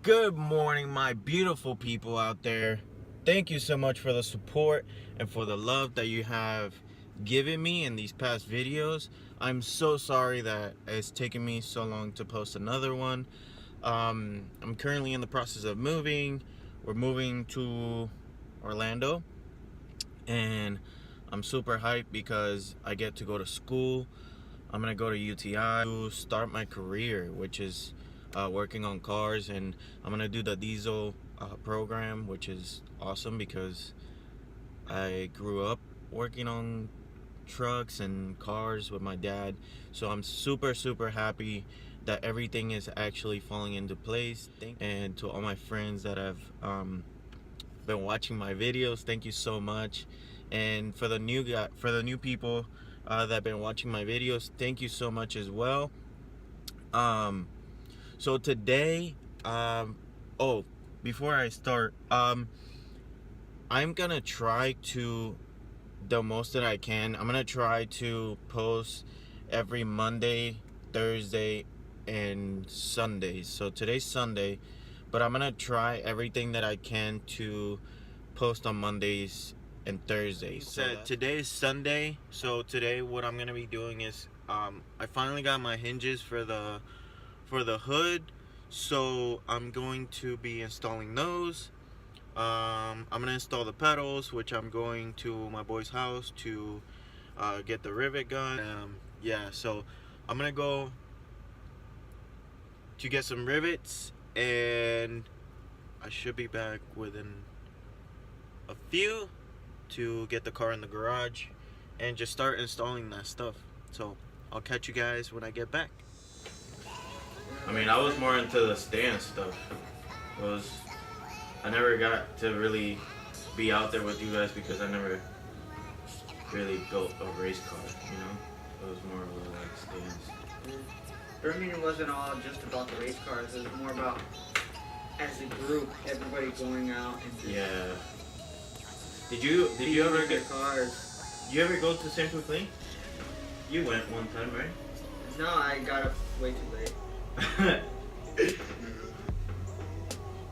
Good morning, my beautiful people out there. Thank you so much for the support and for the love that you have given me in these past videos. I'm so sorry that it's taken me so long to post another one. I'm currently in the process of moving. We're moving to Orlando, and I'm super hyped because I get to go to school. I'm gonna go to UTI to start my career, which is working on cars, and I'm gonna do the diesel program, which is awesome because I grew up working on trucks and cars with my dad. So I'm super happy that everything is actually falling into place. And to all my friends that have been watching my videos, thank you so much. And for the new people that have been watching my videos, thank you so much as well. So today, oh, before I start, I'm gonna try to, the most that I can, I'm gonna try to post every Monday, Thursday, and Sundays. So today's Sunday, but I'm gonna try everything that I can to post on Mondays and Thursdays. So today is Sunday, so today what I'm gonna be doing is I finally got my hinges for the hood, so I'm going to be installing those. I'm gonna install the pedals, which I'm going to my boy's house to get the rivet gun. Yeah, so I'm gonna go to get some rivets, and I should be back within a few to get the car in the garage and just start installing that stuff. So I'll catch you guys when I get back. I mean, I was more into the stand stuff. I never got to really be out there with you guys because I never really built a race car, you know? It was more of a like stands. For me, it wasn't all just about the race cars. It was more about, as a group, everybody going out and just Yeah. Did you ever get cars? You ever go to St. Clean? You went one time, right? No, I got up way too late.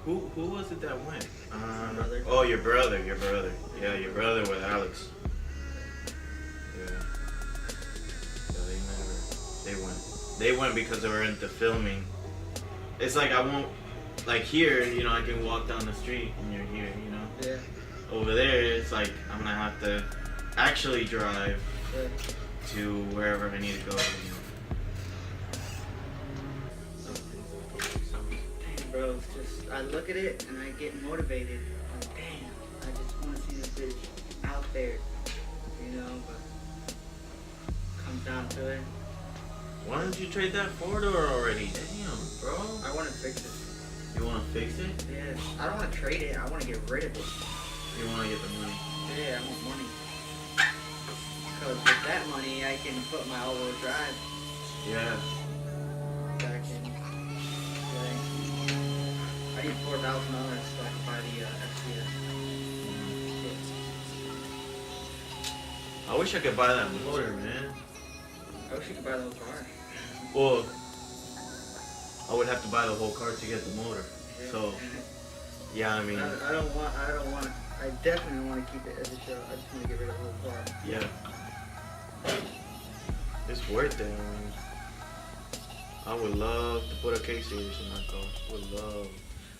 Who was it that went? Brother. Oh, your brother. Yeah, your brother with Alex. Yeah. Yeah, they went because they were into filming. It's like I won't, like here, you know, I can walk down the street and you're here, you know? Yeah. Over there, it's like I'm gonna have to actually drive to wherever I need to go. You know? Damn, bro, it's just, I look at it and I get motivated. I'm like, damn, I just want to see this bitch out there, you know, but comes down to it. Why don't you trade that 4-door already? Damn, bro. I want to fix it. You want to fix it? Yeah. I don't want to trade it. I want to get rid of it. You want to get the money? Yeah, I want money. Because with that money, I can put my all-wheel drive Yeah. back in. Like, I need $4,000 so I can buy the FCS. I wish I could buy that motor, man. I wish you could buy the whole car. Well, I would have to buy the whole car to get the motor. Yeah. So, yeah, I mean. I don't want. I definitely want to keep it as a show. I just want to get rid of the whole car. Yeah. It's worth it. I mean, I would love to put a K-Series in that car. Would love.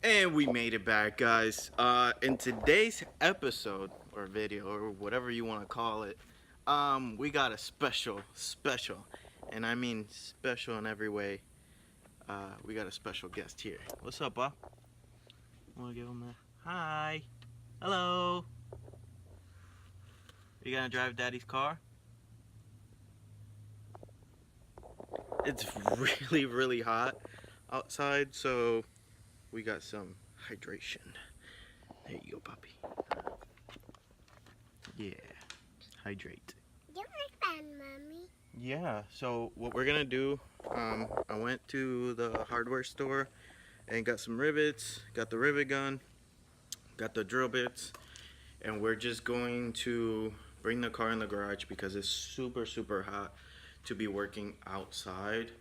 And we made it back, guys. In today's episode or video or whatever you want to call it, we got a special, and I mean special in every way. We got a special guest here. What's up, Bob? Want to give him a hi? Hello. You gonna drive Daddy's car? It's really hot outside, so we got some hydration. There you go, puppy. Yeah, hydrate. You're fun, Mommy. Yeah, so what we're gonna do, I went to the hardware store and got some rivets, got the rivet gun, got the drill bits, and we're just going to bring the car in the garage because it's super hot to be working outside.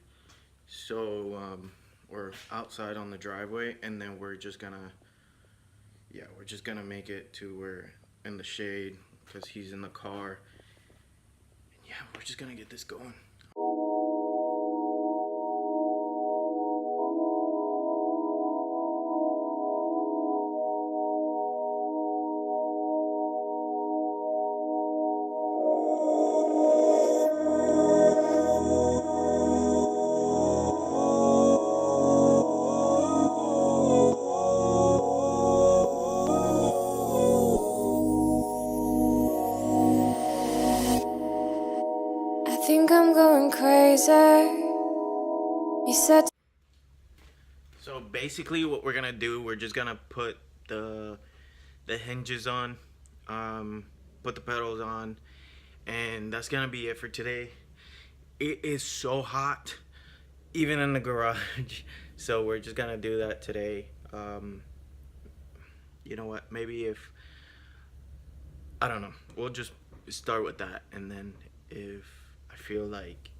So or outside on the driveway, and then we're just gonna make it to where in the shade because he's in the car. And yeah, we're just gonna get this going. I think I'm going crazy. You said. So basically what we're gonna do, we're just gonna put the hinges on, put the pedals on, and that's gonna be it for today. It is so hot, even in the garage, so we're just gonna do that today. You know what, maybe if, I don't know, we'll just start with that, and then if I feel like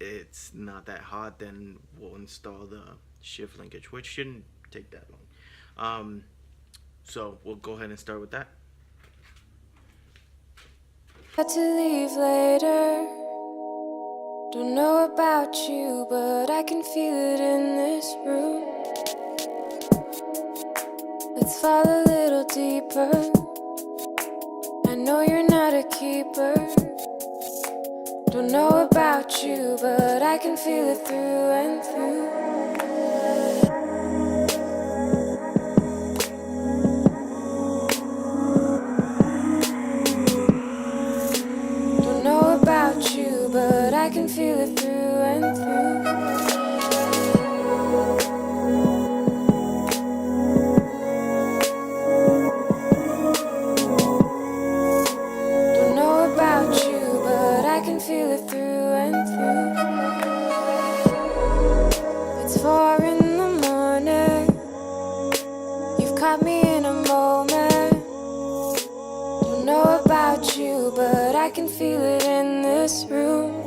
it's not that hot, then we'll install the shift linkage, which shouldn't take that long. So we'll go ahead and start with that. Had to leave later. Don't know about you, but I can feel it in this room. Let's fall a little deeper. I know you're not a keeper. Don't know about you, but I can feel it through and through. Don't know about you, but I can feel it through and through. Don't know about you, but I can feel it through and through. It's 4 in the morning. You've caught me in a moment. Don't know about you, but I can feel it in this room.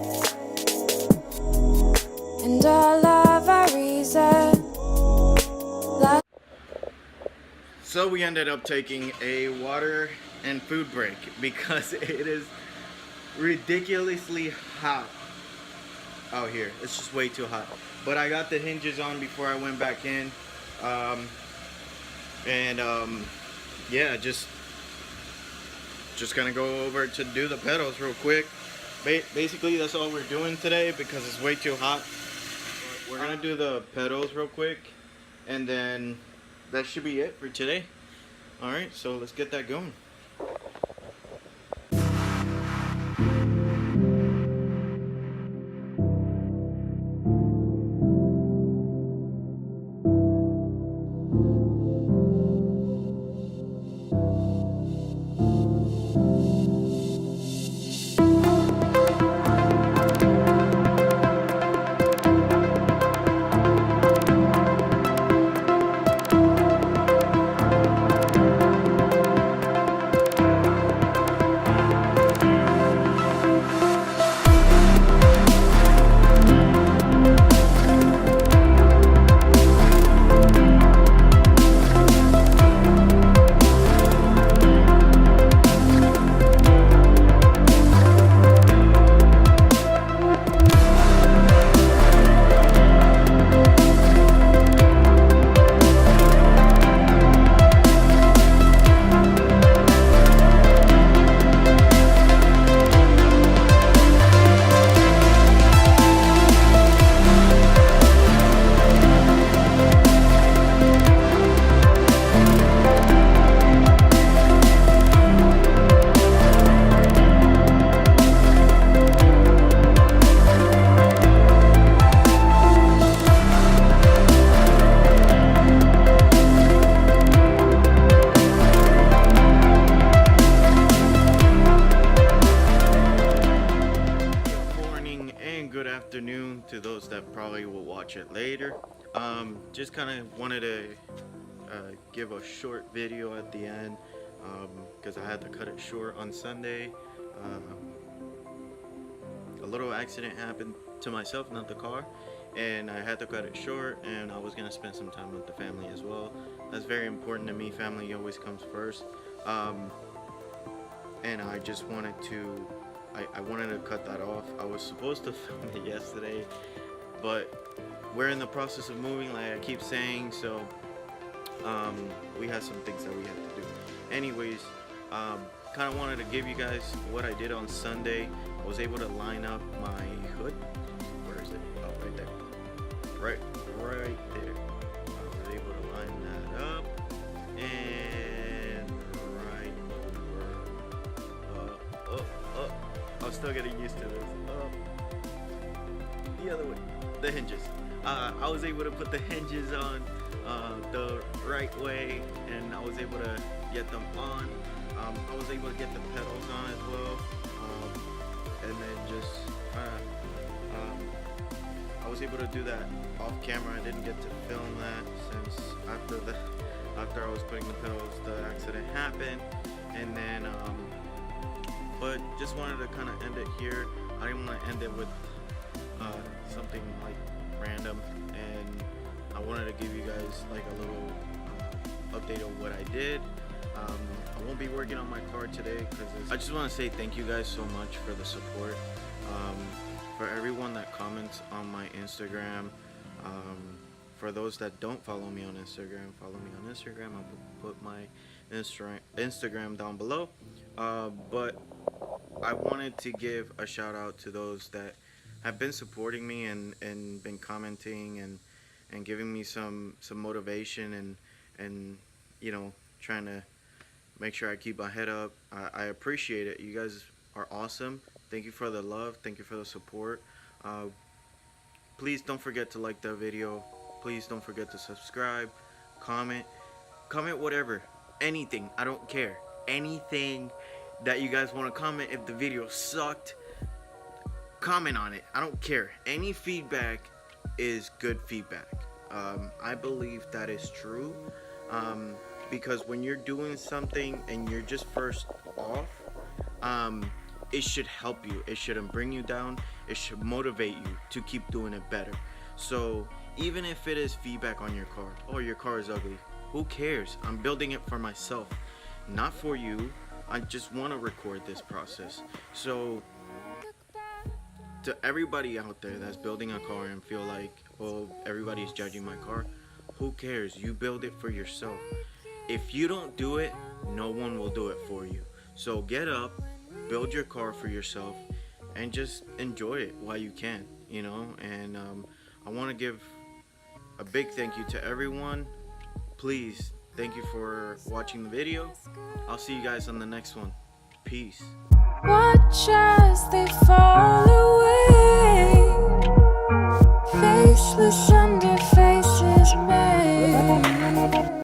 And all of our reason. So we ended up taking a water and food break because it is ridiculously hot out here. It's just way too hot. But I got the hinges on before I went back in. Yeah, just gonna go over to do the pedals real quick. Basically, that's all we're doing today because it's way too hot. We're gonna do the pedals real quick, and then that should be it for today. All right, so let's get that going. To those that probably will watch it later. Just kind of wanted to give a short video at the end because I had to cut it short on Sunday. A little accident happened to myself, not the car, and I had to cut it short, and I was gonna spend some time with the family as well. That's very important to me. Family always comes first. And I just wanted to, I wanted to cut that off. I was supposed to film it yesterday, but we're in the process of moving, like I keep saying, so we had some things that we had to do. Anyways, kind of wanted to give you guys what I did on Sunday. I was able to line up my hood. Where is it? Oh, right there. Right there. I was able to line that up, and right over. I'm still getting used to this. The other way. The hinges. I was able to put the hinges on the right way, and I was able to get them on. I was able to get the pedals on as well, and then just I was able to do that off camera. I didn't get to film that since after I was putting the pedals, the accident happened, and then but just wanted to kind of end it here. I didn't want to end it with something like random, and I wanted to give you guys like a little update of what I did. I won't be working on my car today because I just want to say thank you guys so much for the support. For everyone that comments on my Instagram, for those that don't follow me on Instagram, follow me on Instagram. I'll put my Instagram down below. But I wanted to give a shout out to those that have been supporting me and been commenting and giving me some motivation and you know, trying to make sure I keep my head up. I appreciate it. You guys are awesome. Thank you for the love. Thank you for the support. Please don't forget to like the video. Please don't forget to subscribe, comment whatever, anything. I don't care. Anything that you guys want to comment. If the video sucked, comment on it. I don't care. Any feedback is good feedback. I believe that is true. Because when you're doing something and you're just first off, it should help you. It shouldn't bring you down. It should motivate you to keep doing it better. So even if it is feedback on your car, oh, your car is ugly, who cares? I'm building it for myself, not for you. I just want to record this process. So to everybody out there that's building a car and feel like, oh, everybody's judging my car, who cares? You build it for yourself. If you don't do it, no one will do it for you. So get up, build your car for yourself, and just enjoy it while you can, you know. And I want to give a big thank you to everyone. Please, thank you for watching the video. I'll see you guys on the next one. Peace. Watch as they fall away, faceless under faces made.